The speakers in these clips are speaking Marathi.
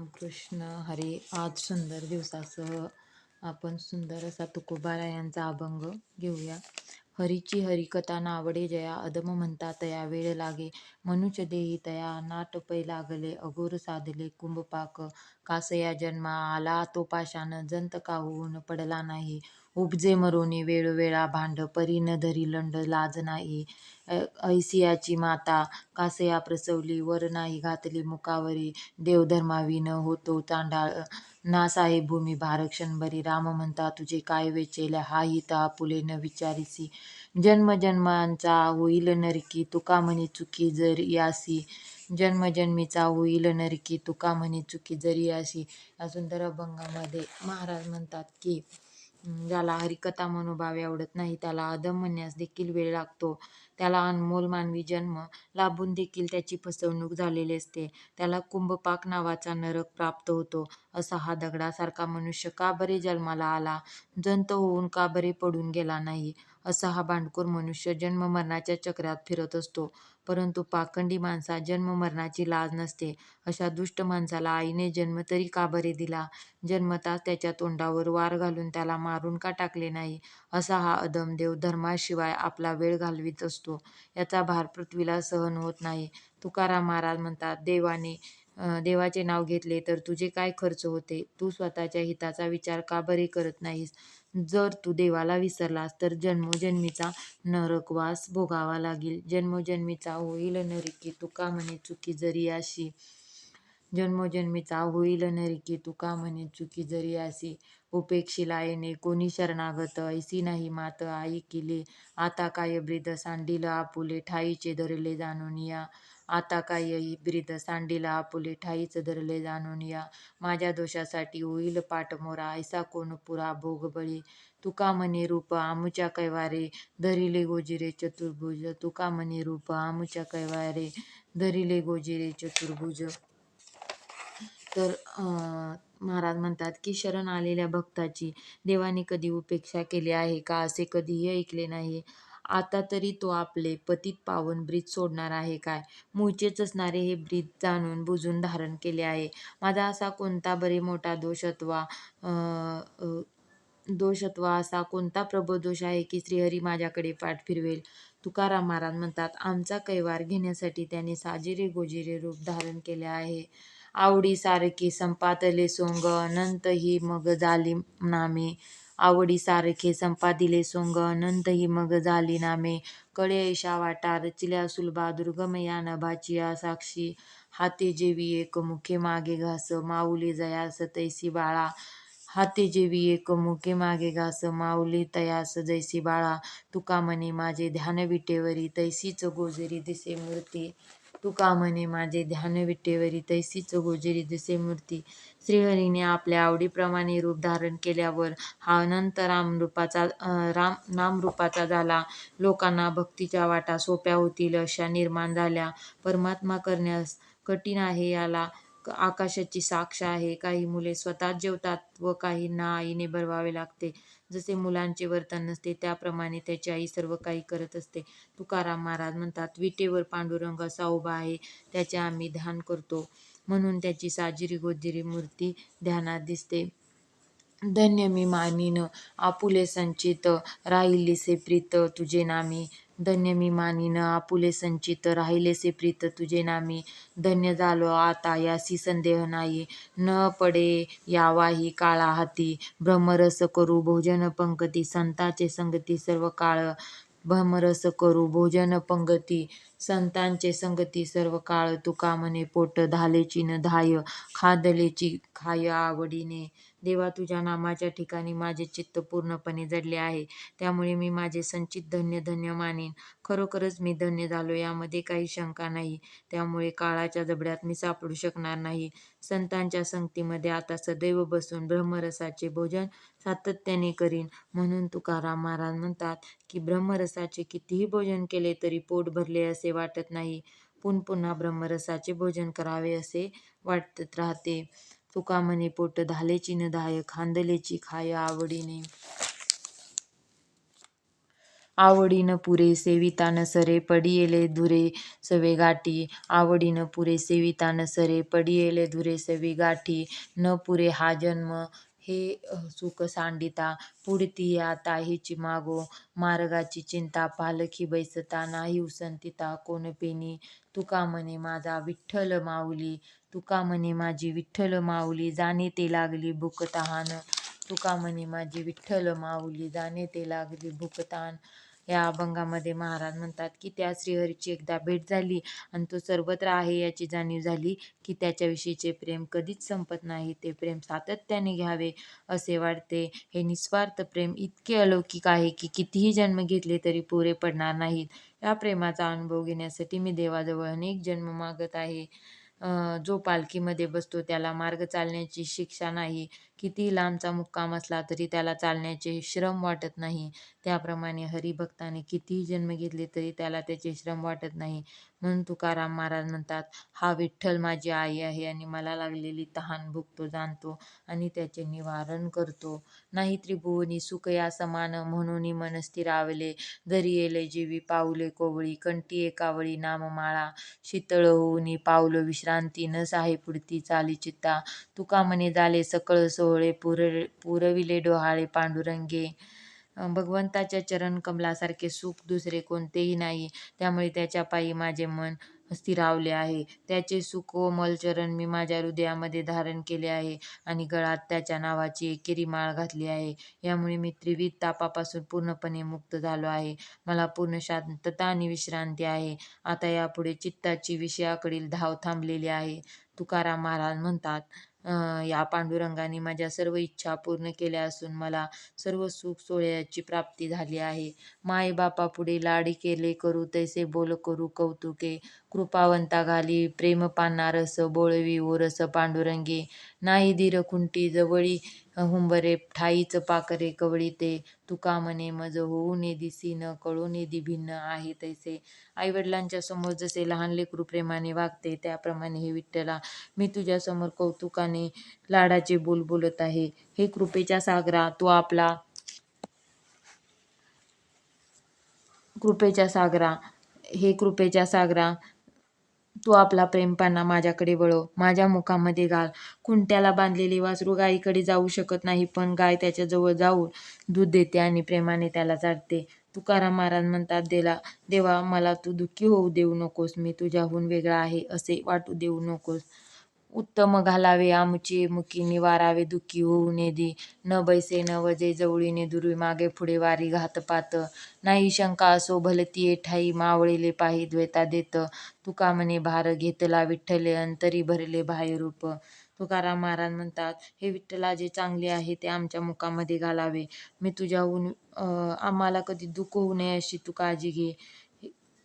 रामकृष्ण हरी. आज सुंदर दिवसासह आपण सुंदर असा तुकोबारायांचा अभंग घेऊया. हरीची हरिकथा नावडे जया, अदम म्हणता तया वेळ लागे. मनुष्य देही तया नाट पै लागले, अघोर साधले कुंभपाक. कासया जन्मा आला तो पाषाण, जंत काहून पडला नाही. उपजे मरोनी वेळोवेळा भांड, परी न धरी लंड लाज नाही. ऐसियाची माता कासया प्रसवली, वर नाही घातली मुखावरी. देवधर्माविन होतो चांडाळ, नास आहे भूमी भारक्षणभरी. राम म्हणता तुझे काय वेचेल, हा हित आपुले न विचारिसी. जन्मजन्मांचा होईल नरकी, तुका म्हणे चुकी जर यासी. जन्मजन्मीचा होईल नरकी, तुका म्हणे चुकी जरी यासी. या सुंदर अभंगामध्ये महाराज म्हणतात की ज्याला हरिकथा मनोभावे आवडत नाही त्याला अधम म्हणण्यास देखील वेळ लागतो. त्याला अनमोल मानवी जन्म लाभून देखील त्याची फसवणूक झालेली असते. त्याला कुंभपाक नावाचा नरक प्राप्त होतो. असा हा दगडासारखा मनुष्य का बरे जन्माला आला, जंत होऊन का बरे पडून गेला नाही. असा हा भांडखोर मनुष्य जन्म मरणाच्या चक्रात फिरत असतो. परंतु पाखंडी माणसात जन्म मरणाची लाज नसते. अशा दुष्ट माणसाला आईने जन्म तरी का बरे दिला, जन्मताच त्याच्या तोंडावर वार घालून त्याला मारून का टाकले नाही. असा हा अधम देव धर्माशिवाय आपला वेळ घालवीत असतो. याचा भार पृथ्वीला सहन होत नाही. तुकाराम महाराज म्हणतात, देवाचे नाव घेतले तर तुझे काय खर्च होते. तू स्वतःच्या हिताचा विचार का बरे करत नाहीस. जर तू देवाला विसरलास तर जन्मोजन्मीचा नरकवास भोगावा लागेल. जन्मोजन्मीचा होईल नरकी, तुका म्हणे चुकी जरी अशी. जन्मोजन्मीचा होईल नरकी, तुका म्हणे चुकी जरी अशी. उपेक्षिला येणे कोणी शरणागत, ऐसी नाही मात आई केले. आता काय ब्रीद सांडिल आपुले, ठाईचे धरले जाणून या. आता काय ब्रीद सांडिल आपुले, ठाईच धरले जाणून या. माझ्या दोषासाठी होईल पाठमोरा, ऐसा कोण पुरा भोग बळी. तुका म्हणे रूप आमुच्या कैवारे, धरिले गोजिरे चतुर्भुज. तुका म्हणे रूप आमुच्या कैवारे, धरिले गोजिरे चतुर्भुज. तर महाराज म्हणतात की शरण आलेल्या भक्ताची देवाने कधी उपेक्षा केली आहे का, असे कधीही ऐकले नाही. आता तरी तो आपले पतित पावन ब्रीद सोडणार आहे काय. मूळचेच असणारे हे ब्रीद जाणून बुजून धारण केले आहे. माझा असा कोणता बरे मोठा दोष अथवा असा कोणता प्रबोधोष आहे की श्रीहरी माझ्याकडे पाठ फिरवेल. तुकाराम महाराज म्हणतात, आमचा कैवार घेण्यासाठी त्याने साजिरे गोजिरे रूप धारण केले आहे. आवडी सारखे संपादले सोंग, अनंत ही मग झाली नामे. आवडी सारखे संपादिले सोंग, अनंत ही मग झाली नामे. कळे ऐशा वाटा रचिल्या सुलभा, दुर्गम या नभाची या साक्षी. हाते जेवी एक मुखे मागे घास, माऊली जयास तैसी बाळा. हाते जेवी एक मुखे मागे घास, माऊली तयास जैसी बाळा. तुका म्हणे माझे ध्यान विटेवरी, तैसीच गोजरी दिसे मूर्ती. तुका म्हणे माझे ध्यान विटेवरी, तैसीच गोजरी दिसे मूर्ती. श्रीहरीने आपल्या आवडीप्रमाणे रूप धारण केल्यावर हा अनंत नामरूपाचा झाला. लोकांना भक्तीच्या वाटा सोप्या होतील अशा निर्माण झाल्या. परमात्मा करण्यास कठीण आहे याला आकाशाची साक्ष आहे. काही मुले स्वतःच जेवतात व काहींना आईने भरवावे लागते. जसे मुलांचे वर्तन नसते त्याप्रमाणे त्याची आई सर्व काही करत असते. तुकाराम महाराज म्हणतात, विटेवर पांडुरंग असा उभा आहे, त्याचे आम्ही ध्यान करतो म्हणून त्याची साजिरी गोजिरी मूर्ती ध्यानात दिसते. धन्य मी मानिन आपुले संचित, राहिलेसे प्रीत तुझे नामी. धन्य मी मानिन आपुले संचित, राहिलेसे प्रीत तुझे नामी. धन्य झालो आता यासी संदेह नाही, न पडे यावाही काळा हाती. ब्रह्मरस करू भोजन पंक्ती, संतांचे संगती सर्व काळ. ब्रह्मरस करू भोजन पंगती, संतांचे संगती सर्व काळ. तुका म्हणे पोट धालेची न धाय, खादलेची खाय आवडीने. देवा तुझ्या नामाच्या ठिकाणी माझे चित्त पूर्णपणे जडले आहे, त्यामुळे मी माझे संचित धन्य धन्य मानेन. खरोखरच मी धन्य झालो यामध्ये काही शंका नाही. त्यामुळे काळाच्या जबड्यात मी सापडू शकणार नाही. संतांच्या संगतीमध्ये आता सदैव बसून ब्रह्मरसाचे भोजन सातत्याने करीन. म्हणून तुकाराम महाराज म्हणतात की ब्रह्मरसाचे कितीही भोजन केले तरी पोट भरले असे वाटत नाही. पुन्हा ब्रह्मरसाचे भोजन करावे असे वाटत राहते. तुका म्हणे पोट धालेची न धाय, खांदलेची खाय आवडीने. आवडीन पुरे सेविता न सरे पडियेले धुरे सवे गाठी. आवडीन पुरे सेविता न सरे पडियेले धुरे सवे गाठी. न पुरे हा जन्म हे सुख सांडिता. पुढती आता हिची मागो मार्गाची चिंता. पालखी बैसता नाही उसंतिता. कोण पेनी तुका म्हणे माझा विठ्ठल माऊली. तुका म्हणे माझी विठ्ठल माऊली. जाणे ते लागली भूक तहान. तुका म्हणे माझी विठ्ठल माऊली. जाणे ते लागली भूक तहान. या अभंगामध्ये महाराज म्हणतात की त्या श्रीहरीची एकदा भेट झाली आणि तो सर्वत्र आहे याची जाणीव झाली की त्याच्याविषयीचे प्रेम कधीच संपत नाही. ते प्रेम सातत्याने घ्यावे असे वाटते. हे निस्वार्थ प्रेम इतके अलौकिक आहे की कितीही जन्म घेतले तरी पुरे पडणार नाहीत. या प्रेमाचा अनुभव घेण्यासाठी मी देवाजवळ अनेक जन्म मागत आहे. जो पालखीमध्ये बसतो त्याला मार्ग चालण्याची शिक्षा नाही. किती लांबचा मुक्काम असला तरी त्याला चालण्याचे श्रम वाटत नाही. त्याप्रमाणे हरिभक्ताने कितीही जन्म घेतले तरी त्याला त्याचे श्रम वाटत नाही. म्हणून तुकाराम महाराज म्हणतात, हा विठ्ठल माझी आई आहे आणि मला लागलेली तहान भूक तो जाणतो आणि त्याचे निवारण करतो. नाही त्रिभुवनी सुख या समान म्हणून मन स्थिरावले. दरी येले जीवी पाऊले कोवळी. कंठी एकावळी नाममाळा. शीतळ होऊनी पावलो विश्रांती. न साहे पुढती चाली चित्ता. तुका म्हणे झाले सकळ सोहळे. पुरविले डोहाळे पांडुरंगे. भगवंताच्या चरण कमलासारखे सुख दुसरे कोणतेही नाही. त्यामुळे त्याच्या पायी माझे मन स्थिरावले आहे. त्याचे सुकोमल चरण मी माझ्या हृदयामध्ये धारण केले आहे आणि गळात त्याच्या नावाची एकेरी माळ घातली आहे. यामुळे मी त्रिविध तापापासून पूर्णपणे मुक्त झालो आहे. मला पूर्ण शांतता आणि विश्रांती आहे. आता यापुढे चित्ताची विषयाकडील धाव थांबलेली आहे. तुकाराम महाराज म्हणतात, या पांडुरंगाने माझ्या सर्व इच्छा पूर्ण केल्या असून मला सर्व सुख सोहळ्याची प्राप्ती झाली आहे. माय बापा पुढे लाडी केले करू तैसे बोल करू कौतुके. कृपावंता घाली प्रेम पाना रस बोळवी ओरस पांडुरंगे. नाही धीर खुंटी जवळी हुंबरे ठाईच पाकरे कवळीते. तुका म्हणे मज होऊ ने दिसी न कळू ने भिन्न आहे तैसे. आईवडिलांच्या समोर जसे लहान लेकरू प्रेमाने वागते त्याप्रमाणे हे विठ्ठला मी तुझ्या समोर कौतुकाने लाडाचे बोल बोलत आहे. हे कृपेच्या सागरा तू आपला कृपेच्या सागरा हे कृपेच्या सागरा तू आपला प्रेमपाना माझ्याकडे वळव. माझ्या मुखामध्ये घाल. खुंट्याला बांधलेली वासरू गायीकडे जाऊ शकत नाही, पण गाय त्याच्या जवळ जाऊन दूध देते आणि प्रेमाने त्याला चाटते. तुकाराम महाराज म्हणतात, देवा मला तू दुःखी होऊ देऊ नकोस. मी तुझ्याहून वेगळा आहे असे वाटू देऊ नकोस. उत्तम घालावे आमुचे मुखी. निवारावे दुःखी होऊ ने दी. न बैसे न वजे जवळीने दुर्वी. मागे पुढे वारी घातपात. नाही शंका असो भलती ठाई. मावळेले पाही द्वैता देत. तुका म्हणे भार घेतला विठ्ठले. अंतरी भरले बाह्यरूप. तुकाराम महाराज म्हणतात, हे विठ्ठला जे चांगले आहे ते आमच्या मुखामध्ये घालावे. मी तुझ्याहून आम्हाला कधी दुःख होऊ नये अशी तू काळजी घे.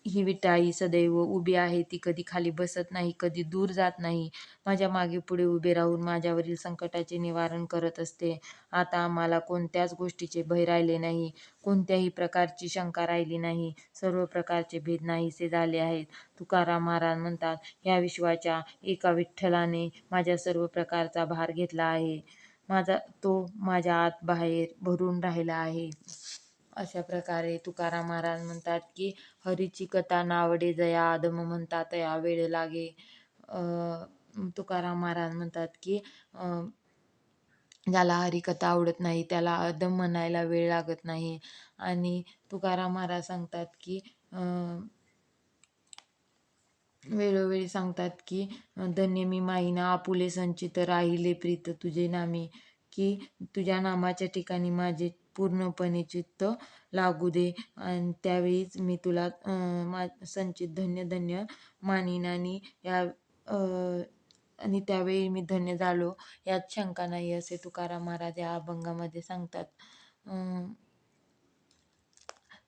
ही विटाई सदैव उभी आहे. ती कधी खाली बसत नाही, कधी दूर जात नाही. माझ्या मागे पुढे उभे राहून माझ्यावरील संकटाचे निवारण करत असते. आता आम्हाला कोणत्याच गोष्टीचे भय राहिले नाही. कोणत्याही प्रकारची शंका राहिली नाही. सर्व प्रकारचे भेद नाहीसे झाले आहेत. तुकाराम महाराज म्हणतात, या विश्वाच्या एका विठ्ठलाने माझ्या सर्व प्रकारचा भार घेतला आहे. तो माझ्या आत बाहेर भरून राहिला आहे. अशा प्रकारे तुकाराम महाराज म्हणतात की हरीची कथा नावडे जया आदम म्हणता तया वेळ लागे. तुकाराम महाराज म्हणतात की ज्याला हरिकथा आवडत नाही त्याला आदम म्हणायला वेळ लागत नाही. आणि तुकाराम महाराज सांगतात की वेळोवेळी सांगतात की धन्य मी माईना आपुले संचित राहिले प्रीत तुझे नामी. की तुझ्या नामाच्या ठिकाणी माझे पूर्णपणे चित्त लागू दे आणि त्यावेळीच मी तुला संचित धन्य धन्य मानीन आणि त्यावेळी मी धन्य झालो यात शंका नाही असे तुकाराम महाराज या अभंगामध्ये सांगतात.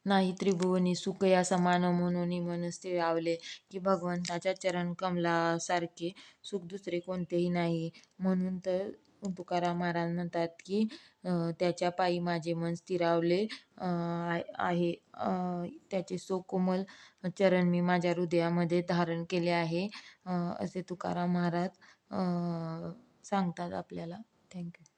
नाही त्रिभुवनी सुख या समान म्हणून मन स्थिरावले. की भगवंताच्या चरण कमलासारखे सुख दुसरे कोणतेही नाही. म्हणून तर तुकाराम महाराज म्हणतात की त्याच्या पायी माझे मन स्थिरावले आहे. त्याचे कोमल चरण मी माझ्या हृदयामध्ये धारण केले आहे असे तुकाराम महाराज सांगतात आपल्याला. थँक्यू.